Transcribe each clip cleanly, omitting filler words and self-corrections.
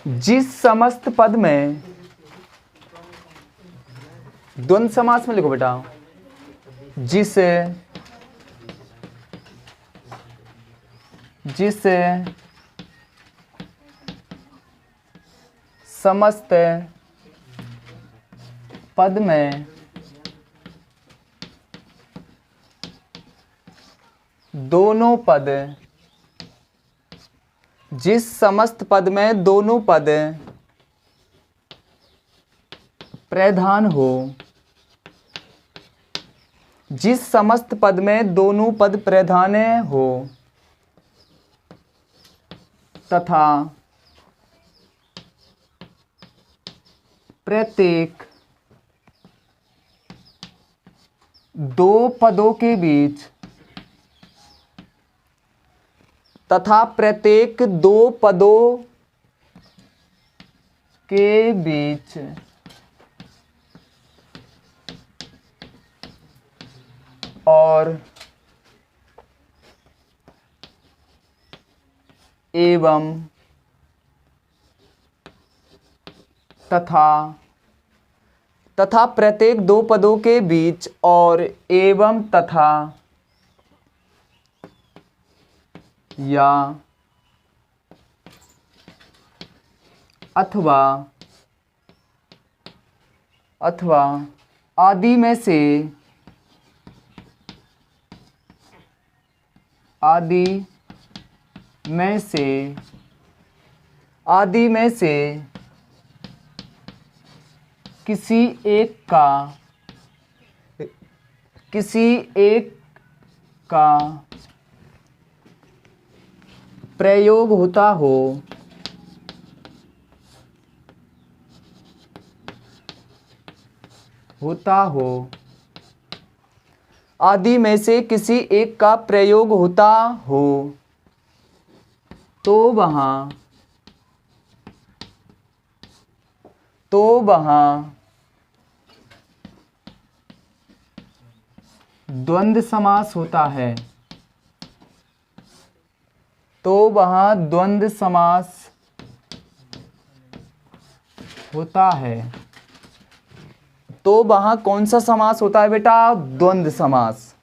जिस समस्त पद में, द्वंद्व समास में लिखो बेटा, जिस समस्त पद में दोनों पद, जिस समस्त पद में दोनों पद प्रधान हो, जिस समस्त पद में दोनों पद प्रधान हो तथा प्रत्येक दो पदों के बीच, तथा प्रत्येक दो पदों के बीच और एवं तथा प्रत्येक दो पदों के बीच और एवं तथा या अथवा आदि में से किसी एक का प्रयोग होता हो आदि में से किसी एक का प्रयोग होता हो तो वहाँ द्वंद्व समास होता है। तो वहाँ द्वंद्व समास होता है। तो वहाँ कौन सा समास होता है बेटा? द्वंद्व समास।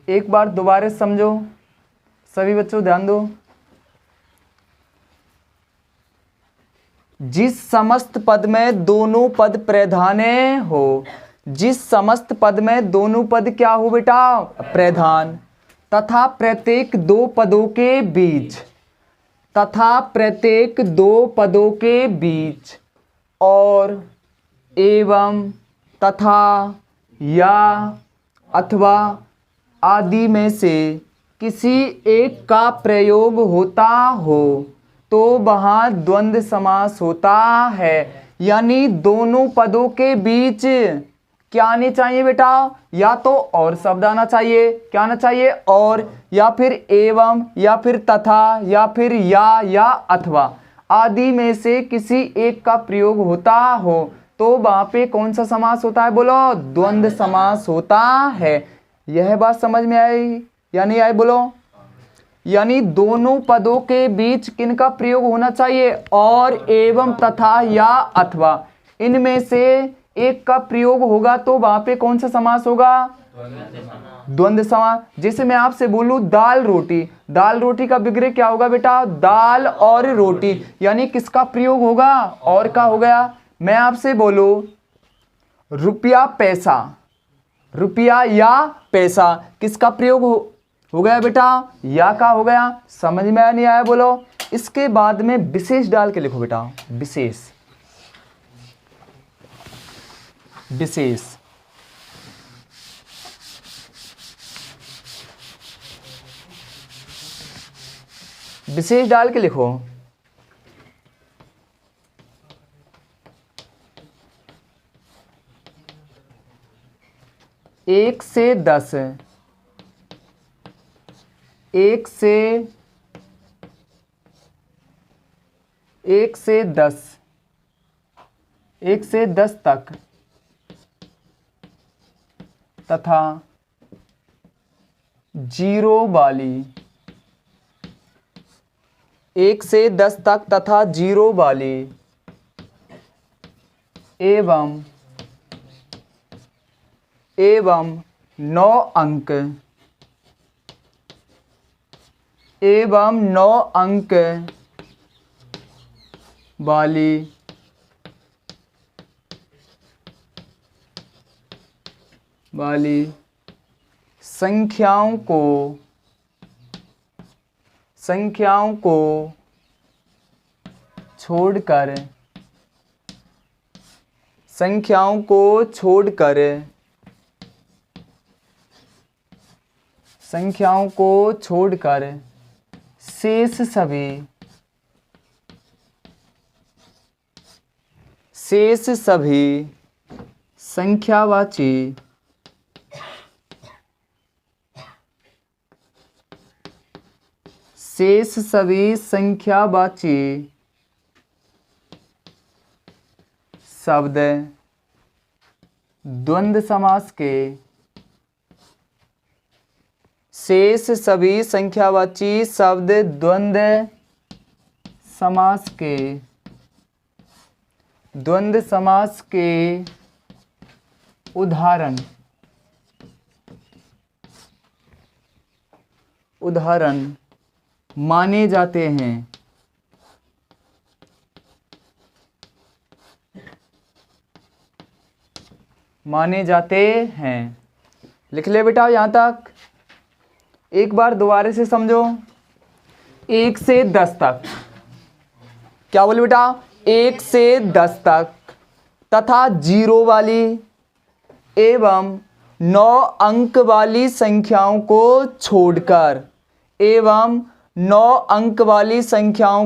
एक बार दोबारा समझो, सभी बच्चों ध्यान दो। जिस समस्त पद में दोनों पद प्रधान हो, जिस समस्त पद में दोनों पद क्या हो बेटा? प्रधान। तथा प्रत्येक दो पदों के बीच, तथा प्रत्येक दो पदों के बीच और एवं तथा या अथवा आदि में से किसी एक का प्रयोग होता हो तो वहाँ द्वंद्व समास होता है। यानी दोनों पदों के बीच क्या आनी चाहिए बेटा? या तो और शब्द आना चाहिए। क्या आना चाहिए? और, या फिर एवं, या फिर तथा, या फिर या अथवा आदि में से किसी एक का प्रयोग होता हो तो वहां पे कौन सा समास होता है? बोलो, द्वंद्व समास होता है। यह बात समझ में आई या नहीं आई? बोलो। यानी दोनों पदों के बीच किनका प्रयोग होना चाहिए? और, एवं, तथा या अथवा इनमें से एक का प्रयोग होगा तो वहां पे कौन सा समास होगा? द्वंद्व समास। जैसे मैं आपसे बोलूं दाल रोटी, दाल रोटी का विग्रह क्या होगा बेटा? दाल और रोटी। यानी किसका प्रयोग होगा? और का हो गया। मैं आपसे बोलूं रुपया पैसा, रुपया या पैसा, किसका प्रयोग हो गया बेटा? या का हो गया। समझ में आया नहीं आया? बोलो। इसके बाद में विशेष डाल के लिखो बेटा, विशेष। विशेष विशेष डाल के लिखो। एक से 10, एक से 10 तक तथा जीरो वाली 1 से 10 तक तथा 0 वाली एवं 9 अंक वाली संख्याओं को छोड़कर शेष सभी संख्यावाची शब्द द्वंद्व समास के शेष सभी संख्यावाची शब्द द्वंद्व समास के उदाहरण माने जाते हैं। लिख ले बेटा यहाँ तक। एक बार दोबारा से समझो। 1 से 10 तक, क्या बोले बेटा? 1 से 10 तक तथा 0 वाली एवं 9 अंक वाली संख्याओं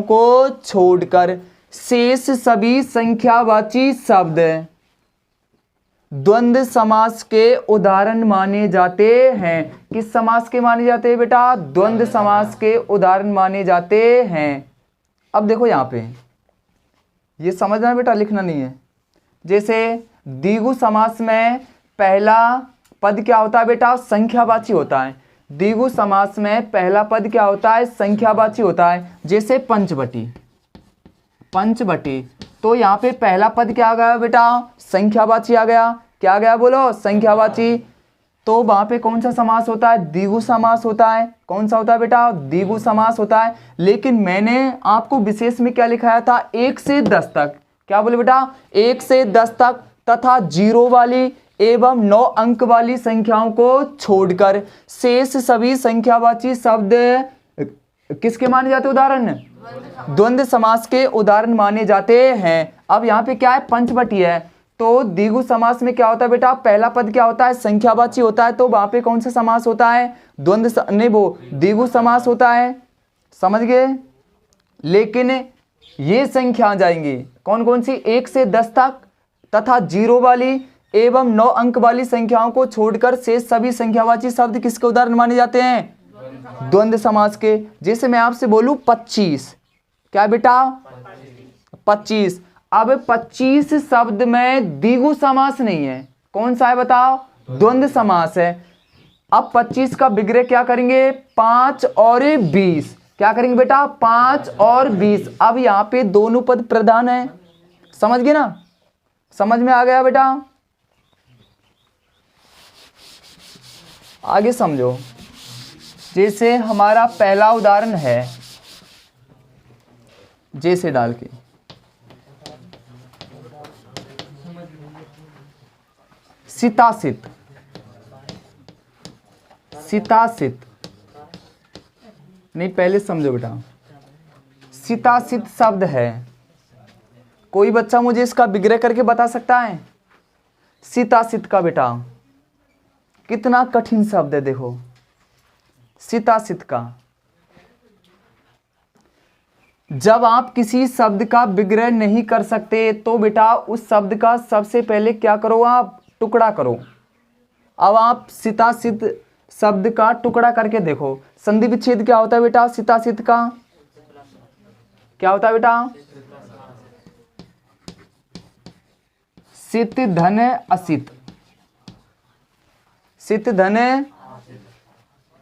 को छोड़कर शेष सभी संख्यावाची शब्द द्वंद्व समास के उदाहरण माने जाते हैं। किस समास के माने जाते हैं बेटा? द्वंद्व समास के उदाहरण माने जाते हैं। अब देखो यहाँ पे ये समझना बेटा, लिखना नहीं है। जैसे द्विगु समास में पहला पद क्या होता है बेटा? संख्यावाची होता है। द्विगु समास में पहला पद क्या होता है? संख्यावाची होता है। जैसे पंचवटी, तो यहाँ पे पहला पद क्या आ गया बेटा? संख्यावाची आ गया। क्या आ गया बोलो? संख्यावाची। तो वहां पे कौन सा समास होता है? द्विगु समास होता है। कौन सा होता है बेटा? द्विगु समास होता है। लेकिन मैंने आपको विशेष में क्या लिखाया था? 1 से 10 तक। क्या बोले बेटा? 1 से 10 तक तथा 0 वाली एवं 9 अंक वाली संख्याओं को छोड़कर शेष सभी संख्यावाची शब्द किसके माने जाते? उदाहरण द्वंद्व समास के उदाहरण माने जाते हैं। अब यहाँ पे क्या है? पंचवटी है। तो द्विगु समास में क्या होता है बेटा? पहला पद क्या होता है? संख्यावाची होता है। तो वहां पे कौन सा समास होता है? द्विगु समास होता है। समझ गए? लेकिन ये संख्या आ जाएंगी कौन कौन सी? 1 से 10 तक तथा 0 वाली एवं 9 अंक वाली संख्याओं को छोड़कर शेष सभी संख्यावाची शब्द किसके उदाहरण माने जाते हैं? द्वंद्व समास के। जैसे मैं आपसे बोलूं 25, क्या बेटा? 25। अब 25 शब्द में द्विगु समास नहीं है। कौन सा है बताओ? द्वंद्व समास है। अब 25 का विग्रह क्या करेंगे? 5 और 20। क्या करेंगे बेटा? 5 और 20। अब यहाँ पे दोनों पद प्रधान है। समझ गए ना? समझ में आ गया बेटा? आगे समझो। जैसे हमारा पहला उदाहरण है, जैसे डाल के सितासित नहीं, पहले समझो बेटा। सितासित शब्द है। कोई बच्चा मुझे इसका विग्रह करके बता सकता है? सितासित का बेटा कितना कठिन शब्द है। देखो सितासित का, जब आप किसी शब्द का विग्रह नहीं कर सकते तो बेटा उस शब्द का सबसे पहले क्या करो? आप टुकड़ा करो। अब आप सितासित शब्द का टुकड़ा करके देखो। संधि विच्छेद क्या होता है बेटा? सितासित का क्या होता है बेटा? सित धन असित, सित धन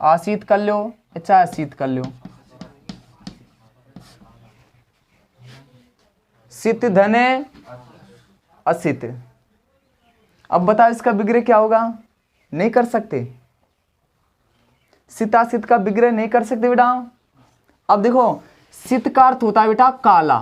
आसित कर लो, अच्छा असित कर लो। सित धने असित। अब बताओ इसका विग्रह क्या होगा? नहीं कर सकते, सितासित का विग्रह नहीं कर सकते बेटा। अब देखो सित का अर्थ होता है बेटा काला,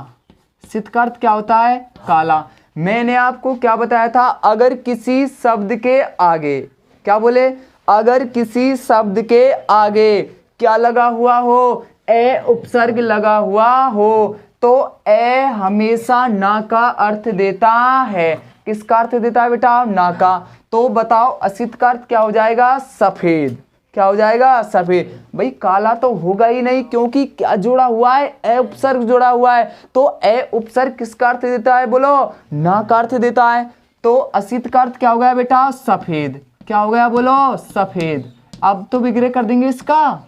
सित का अर्थ क्या होता है? काला। मैंने आपको क्या बताया था? अगर किसी शब्द के आगे, क्या बोले? अगर किसी शब्द के आगे क्या लगा हुआ हो? ए उपसर्ग लगा हुआ हो, तो ए हमेशा ना का अर्थ देता है। किसका अर्थ देता है बेटा? ना का। तो बताओ असित का अर्थ क्या हो जाएगा? सफेद। क्या हो जाएगा? सफेद। भाई काला तो होगा ही नहीं, क्योंकि क्या जोड़ा हुआ है? ए उपसर्ग जोड़ा हुआ है। तो ए उपसर्ग किसका अर्थ देता है? बोलो, ना का अर्थ देता है। तो असित का अर्थ क्या हो गया बेटा? सफेद। क्या हो गया? बोलो, सफेद। अब तो विग्रह कर देंगे इसका,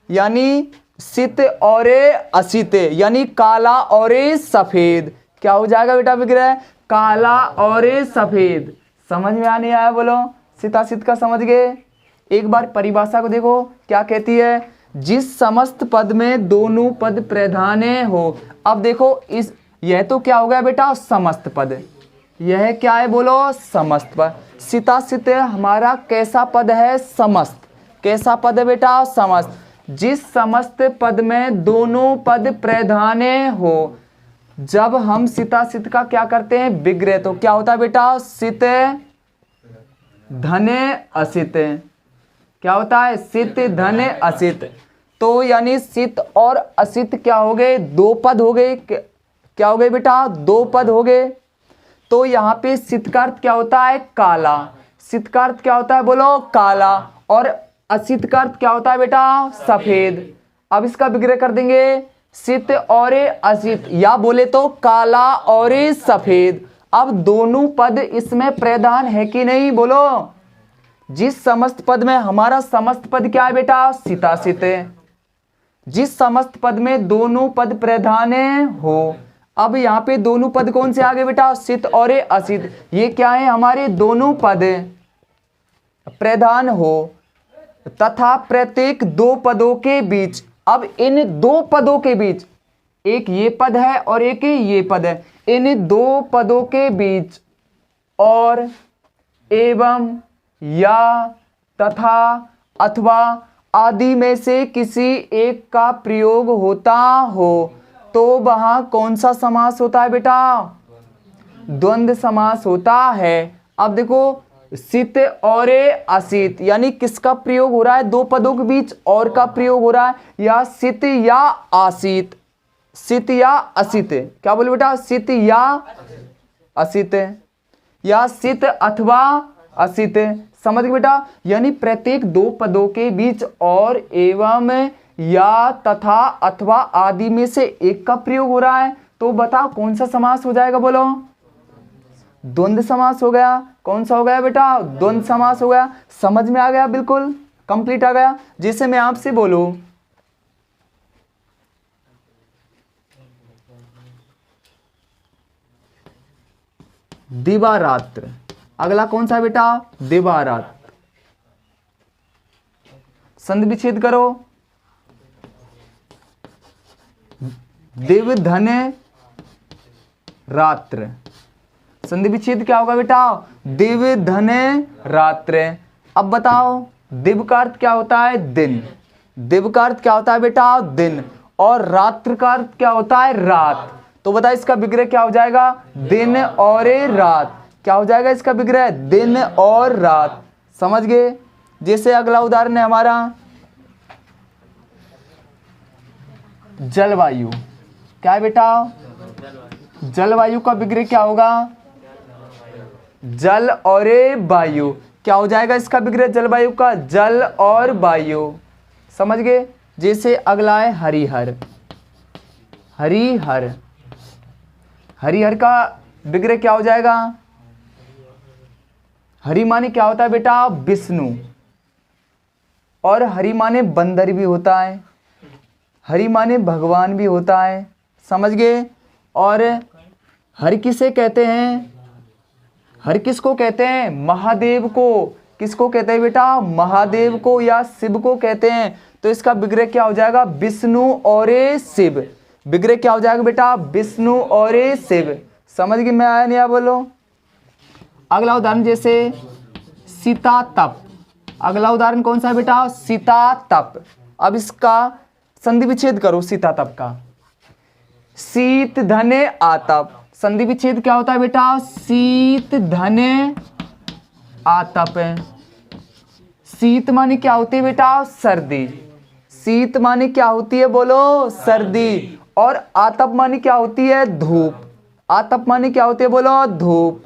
यानी सित और असित, यानी काला और सफेद। क्या हो जाएगा बेटा विग्रह? काला और सफेद। समझ में आने आया? बोलो, सितासित का समझ गए? एक बार परिभाषा को देखो क्या कहती है? जिस समस्त पद में दोनों पद प्रधान हो। अब देखो इस, यह तो क्या हो गया बेटा? समस्त पद। यह क्या है? बोलो, समस्त पद। सितासित हमारा कैसा पद है? समस्त। कैसा पद है बेटा? समस्त। जिस समस्त पद में दोनों पद प्रधान हो। जब हम सितासित का क्या करते हैं? विग्रह, तो क्या होता है बेटा? सित धने असित। क्या होता है? सित धने असित। तो यानी सित और असित क्या हो गए? दो पद हो गए। क्या हो गए बेटा? दो पद हो गए। तो यहाँ पे सित का अर्थ क्या होता है? काला। सित का अर्थ क्या होता है? बोलो, काला। और असित का अर्थ क्या होता है बेटा? सफेद। अब इसका विग्रह कर देंगे, सित और असित, या बोले तो काला और सफेद। अब दोनों पद इसमें प्रधान है कि नहीं? बोलो, जिस समस्त पद में, हमारा समस्त पद क्या है बेटा? सितासित। जिस समस्त पद में दोनों पद प्रधान हो। अब यहाँ पे दोनों पद कौन से आ गए बेटा? सित और असित। ये क्या है? हमारे दोनों पद प्रधान हो तथा प्रत्येक दो पदों के बीच। अब इन दो पदों के बीच, एक ये पद है और एक ये पद है, इन दो पदों के बीच और, एवं, या, तथा, अथवा आदि में से किसी एक का प्रयोग होता हो, तो वहां कौन सा समास होता है बेटा? द्वंद्व समास होता है। अब देखो सित और असित, यानी किसका प्रयोग हो रहा है? दो पदों के बीच और का प्रयोग हो रहा है, या सित या आसित, सित या असित। क्या बोले बेटा? सित या असित, या सित अथवा असित। समझ गए बेटा? यानी प्रत्येक दो पदों के बीच और, एवं, या, तथा, अथवा आदि में से एक का प्रयोग हो रहा है, तो बताओ कौन सा समास हो जाएगा? बोलो, द्वंद्व समास हो गया। कौन सा हो गया बेटा? द्वंद्व समास हो गया। समझ में आ गया? बिल्कुल कंप्लीट आ गया। जैसे मैं आपसे बोलूं, दिवारात्र, अगला कौन सा बेटा? दिवारात्र। संधि विच्छेद करो, दिव धने रात्र। संधि विच्छेद क्या होगा बेटा? दिव धने रात्र। अब बताओ दिव का अर्थ क्या होता है? दिन। दिव का अर्थ क्या होता है बेटा? दिन। और रात्र का अर्थ क्या होता है? रात। तो बताओ इसका विग्रह क्या हो जाएगा? दिन और रात। क्या हो जाएगा इसका विग्रह? दिन और रात। समझ गए? जैसे अगला उदाहरण है हमारा जलवायु। क्या है बेटा? जलवायु का विग्रह क्या होगा? जल और वायु। क्या हो जाएगा इसका विग्रह जलवायु का? जल और वायु। समझ गए? जैसे अगला है हरिहर। हरिहर, हरिहर का विग्रह क्या हो जाएगा? हरि माने क्या होता है बेटा? विष्णु। और हरि माने बंदर भी होता है, हरि माने भगवान भी होता है। समझ गए? और हरि किसे कहते हैं? हरि किसको कहते हैं? महादेव को। किसको कहते हैं बेटा? महादेव को या शिव को कहते हैं। तो इसका विग्रह क्या हो जाएगा? विष्णु और शिव। विग्रह क्या हो जाएगा बेटा, विष्णु और शिव। समझ गए, मैं आया नहीं आया बोलो। अगला उदाहरण जैसे सीता तप। अगला उदाहरण कौन सा है बेटा, सीता तप। अब इसका संधि विच्छेद करो सीता तप का। शीत धने आतप, संधि विच्छेद क्या होता है बेटा, शीत धने आतप। शीत माने क्या होती है बेटा, सर्दी। शीत माने क्या होती है बोलो, सर्दी। और आतप माने क्या होती है, धूप। आतप माने क्या होती है बोलो, धूप।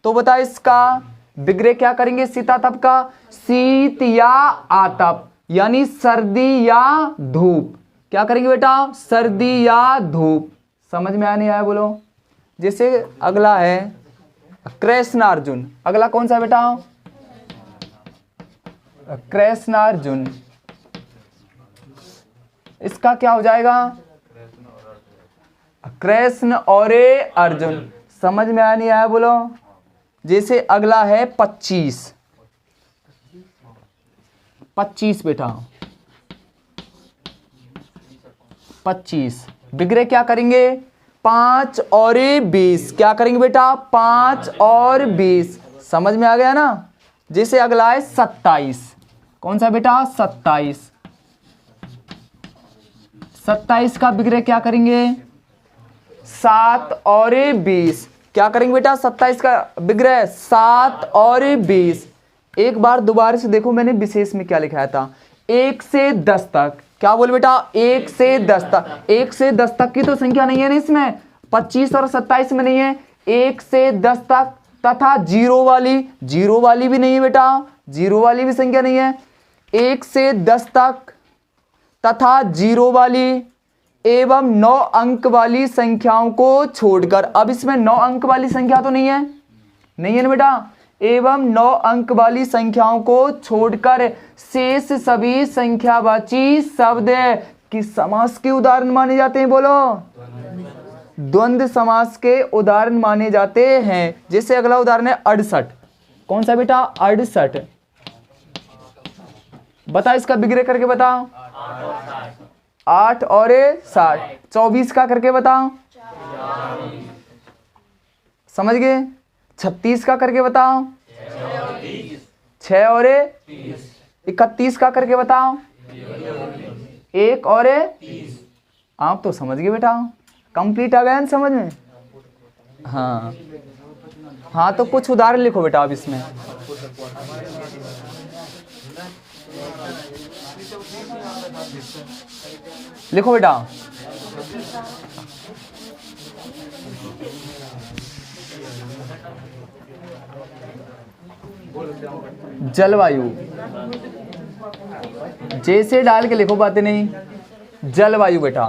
तो बता इसका विग्रह क्या करेंगे सीता तप का, शीत या आतप, यानी सर्दी या धूप। क्या करेंगे बेटा, सर्दी या धूप। समझ में आया नहीं आया बोलो। जैसे अगला है कृष्णार्जुन। अगला कौन सा बेटा, कृष्णार्जुन। इसका क्या हो जाएगा, कृष्ण और अर्जुन। समझ में आया नहीं आया बोलो। जैसे अगला है 25। 25 बेटा, 25 विग्रह क्या करेंगे, 5 और 20। क्या करेंगे बेटा, 5 और 20। समझ में आ गया ना। जैसे अगला है 27। कौन सा बेटा, 27। 27 का विग्रह क्या करेंगे, 7 और 20। क्या करेंगे बेटा, 27 का विग्रह 7 और 20। एक बार दोबारा से देखो मैंने विशेष में क्या लिखाया था, 1 से 10 तक। क्या बोल बेटा, 1 से 10 तक। 1 से 10 तक की तो संख्या नहीं है ना इसमें, 25 और 27 में नहीं है। 1 से 10 तक तथा जीरो वाली भी नहीं है बेटा, जीरो वाली भी संख्या नहीं है। 1 से 10 तक तथा जीरो वाली एवं 9 अंक वाली संख्याओं को छोड़कर। अब इसमें 9 अंक वाली संख्या तो नहीं है, नहीं है ना बेटा। एवं 9 अंक वाली संख्याओं को छोड़कर शेष सभी संख्यावाची शब्द किस समास के उदाहरण माने जाते हैं बोलो, द्वंद्व समास के उदाहरण माने जाते हैं। जैसे अगला उदाहरण है 68। कौन सा बेटा, 68। बता इसका विग्रह करके बताओ, 8 और 60। 24 का करके बताओ, समझ गए। 36 का करके बताओ, 6 और 31 का करके बताओ, 1 और आप तो समझ गए बेटा, कंप्लीट आ गया ना समझ में। हाँ हाँ, तो कुछ उदाहरण लिखो बेटा अब इसमें। लिखो बेटा, जलवायु। जैसे डाल के लिखो, बातें नहीं। जलवायु बेटा,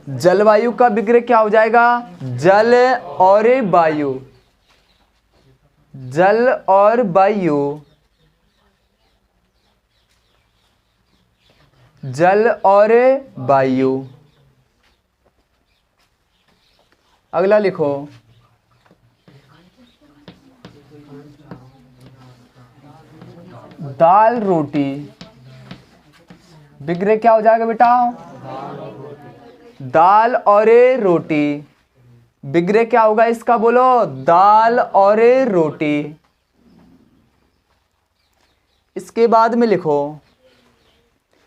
जलवायु का विग्रह क्या हो जाएगा, जल और वायु। जल और वायु, जल और वायु। अगला लिखो, दाल रोटी। विग्रह क्या हो जाएगा बेटा, दाल और रोटी। विग्रह क्या होगा इसका बोलो, दाल और रोटी। इसके बाद में लिखो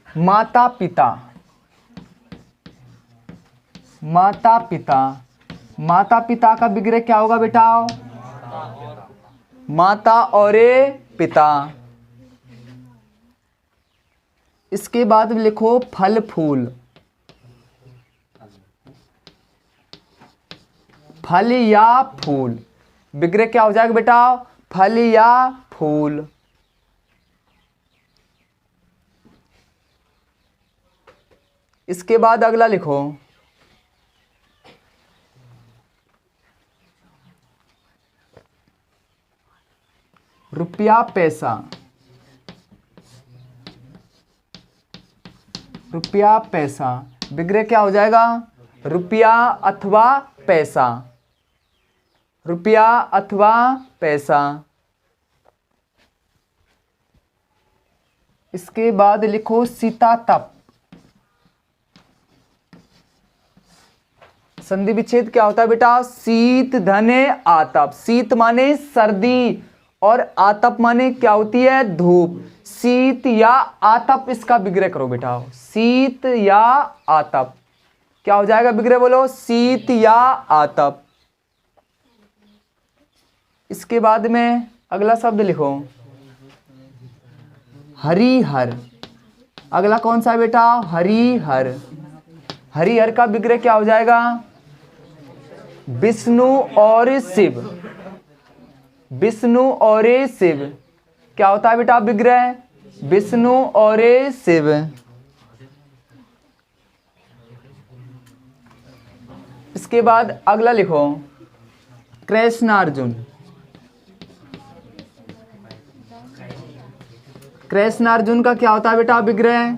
माता पिता। माता पिता, माता पिता का विग्रह क्या होगा बेटा, माता और पिता। इसके बाद में लिखो फल फूल। फल या फूल, विग्रह क्या हो जाएगा बेटा, फल या फूल। इसके बाद अगला लिखो रुपया पैसा। रुपया पैसा, विग्रह क्या हो जाएगा, रुपया अथवा पैसा। रुपया अथवा पैसा। इसके बाद लिखो सीतातप। संधि विच्छेद क्या होता है बेटा? शीत धने आतप। शीत माने सर्दी और आतप माने क्या होती है? धूप। शीत या आतप, इसका विग्रह करो बेटा। शीत या आतप क्या हो जाएगा विग्रह? बोलो, शीत या आतप। इसके बाद में अगला शब्द लिखो हरिहर। अगला कौन सा है बेटा? हरिहर। हरिहर का विग्रह क्या हो जाएगा? विष्णु और शिव। विष्णु और शिव क्या होता है बेटा विग्रह? विष्णु और शिव। इसके बाद अगला लिखो कृष्णार्जुन। कृष्णार्जुन का क्या होता है बेटा विग्रह?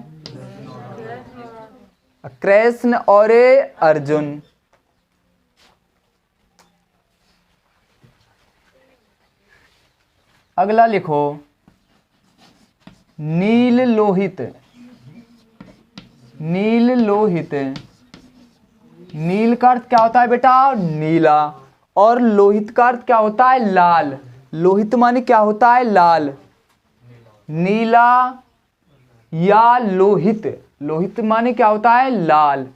कृष्ण और अर्जुन। अगला लिखो नील लोहित। नील लोहित। नील का अर्थ क्या होता है बेटा? नीला। और लोहित का अर्थ क्या होता है? लाल। लोहित माने क्या होता है? लाल। नीला या लोहित। लोहित माने क्या होता है? लाल।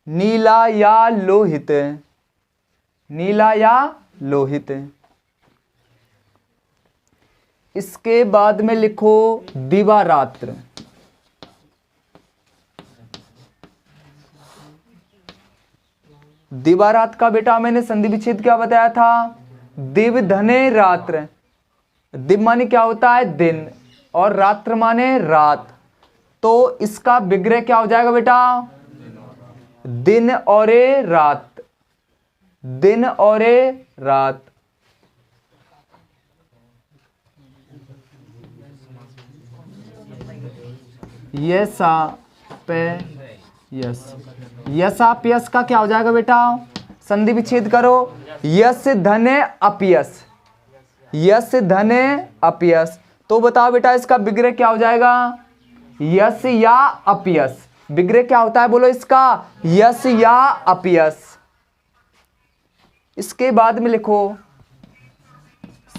नीला या लोहित। नीला या लोहित। इसके बाद में लिखो दिवारात्र। दिवारात का बेटा मैंने संधि विच्छेद क्या बताया था? दिव धने रात्र। दिव माने क्या होता है? दिन, और रात्र माने रात। तो इसका विग्रह क्या हो जाएगा बेटा? दिन और रात। दिन और रात। यसा पे यस। यसाप्यस का क्या हो जाएगा बेटा? संधि विच्छेद करो। यस धने अपयस। यस धने अपयस। तो बताओ बेटा इसका विग्रह क्या हो जाएगा? यस या अपयस। विग्रह क्या होता है बोलो इसका? यस या अपयस। इसके बाद में लिखो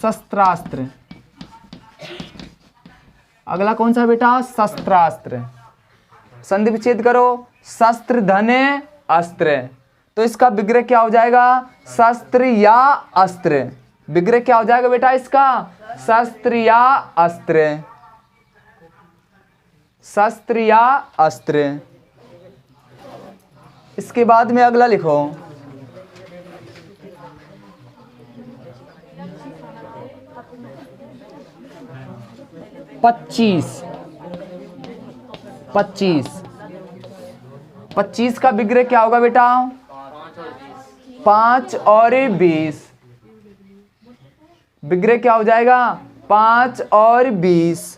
शस्त्रास्त्र। अगला कौन सा बेटा? शस्त्रास्त्र। संधि विच्छेद करो। शस्त्र धने अस्त्र। तो इसका विग्रह क्या हो जाएगा? शस्त्र या अस्त्र। विग्रह क्या हो जाएगा बेटा इसका? शस्त्र या अस्त्र। शस्त्र या अस्त्र। इसके बाद में अगला लिखो 25। 25। 25 का विग्रह क्या होगा बेटा? 5 और 20। विग्रह क्या हो जाएगा? 5 और 20।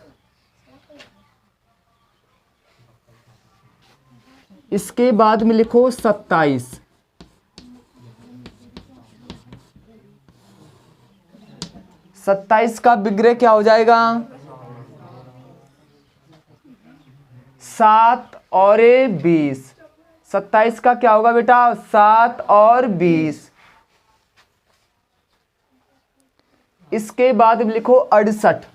इसके बाद में लिखो 27। 27 का विग्रह क्या हो जाएगा? 7 और 20। 27 का क्या होगा बेटा? 7 और 20। इसके बाद में लिखो 68।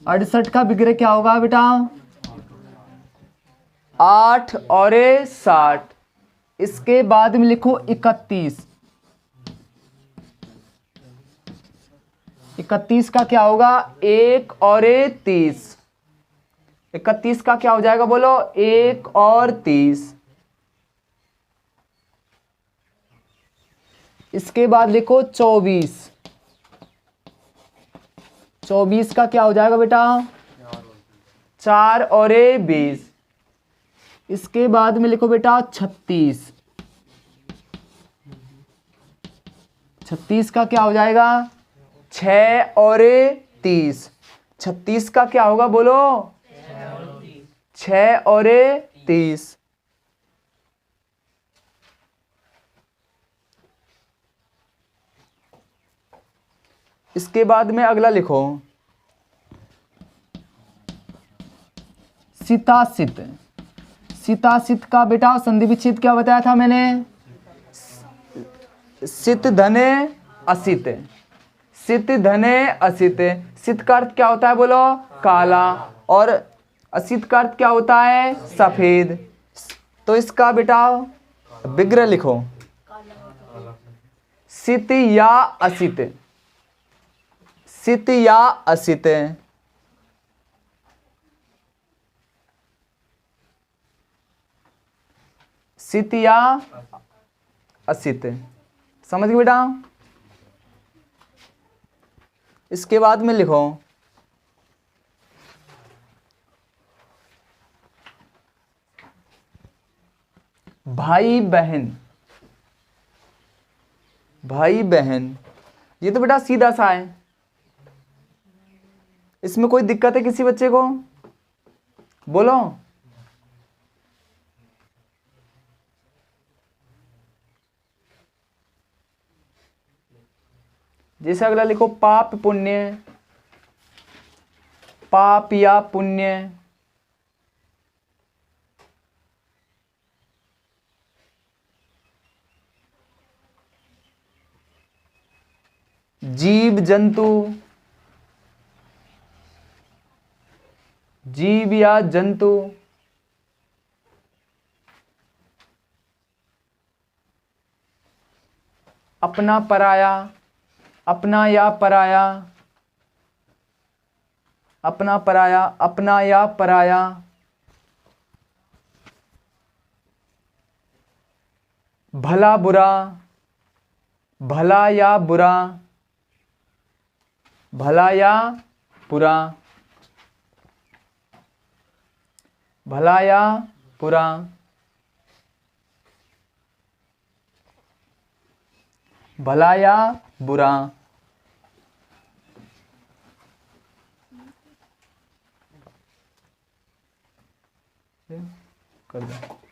68 का विग्रह क्या होगा बेटा? 8 और 60। इसके बाद में लिखो 31। 31 का क्या होगा? 1 और 30। 31 का क्या हो जाएगा बोलो? 1 और 30। इसके बाद लिखो 24। 24 का क्या हो जाएगा बेटा? 4 और 20। इसके बाद में लिखो बेटा 36। 36 का क्या हो जाएगा? 6 और 30। 36 का क्या होगा बोलो? 6 और 30। इसके बाद में अगला लिखो सितासित। सितासित का बेटा संधि विच्छेद क्या बताया था मैंने? सित धने असित। सित धने असित। सित का अर्थ क्या होता है बोलो? काला। और असित का अर्थ क्या होता है? सफेद। तो इसका बेटा विग्रह लिखो, सित या असित। सित या असित। सित या असित। समझ गए बेटा? इसके बाद में लिखो भाई बहन। भाई बहन, ये तो बेटा सीधा सा है, इसमें कोई दिक्कत है किसी बच्चे को? बोलो। जैसे अगला लिखो पाप पुण्य। पाप या पुण्य। जीव जंतु। जीव या जंतु। अपना पराया। अपना या पराया। अपना पराया। अपना या पराया। भला बुरा। भला या बुरा। भला या बुरा। भला या बुरा। भला या बुरा। कर दो।